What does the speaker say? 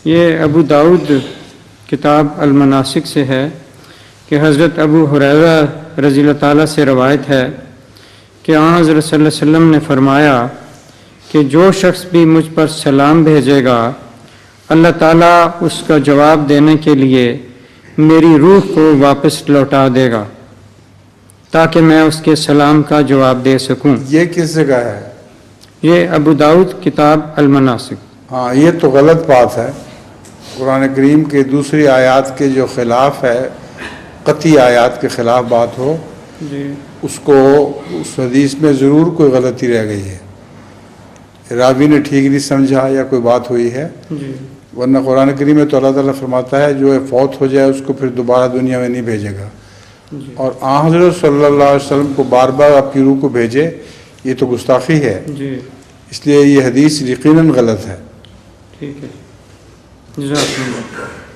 یہ ابو داؤد کتاب المناسک سے ہے کہ حضرت ابو ہریرہ رضی اللہ تعالیٰ سے روایت ہے کہ آن حضرت صلی اللہ علیہ وسلم نے فرمایا کہ جو شخص بھی مجھ پر سلام بھیجے گا اللہ تعالیٰ اس کا جواب دینے کے لیے میری روح کو واپس لوٹا دے گا تاکہ میں اس کے سلام کا جواب دے سکوں۔ یہ کس جگہ ہے؟ یہ ابو داؤد کتاب المناسک۔ ہاں، یہ تو غلط بات ہے۔ قرآن کریم کے دوسری آیات کے جو خلاف ہے، قطعی آیات کے خلاف بات ہو، اس کو اس حدیث میں ضرور کوئی غلطی رہ گئی ہے، راوی نے ٹھیک نہیں سمجھا یا کوئی بات ہوئی ہے، ورنہ قرآن کریم میں تو اللہ تعالیٰ فرماتا ہے جو فوت ہو جائے اس کو پھر دوبارہ دنیا میں نہیں بھیجے گا، اور آن حضرت صلی اللہ علیہ وسلم کو بار بار آپ کی روح کو بھیجے، یہ تو گستاخی ہے، اس لیے یہ حدیث یقیناً غلط ہے۔ ٹھیک ہے، جزاک اللہ۔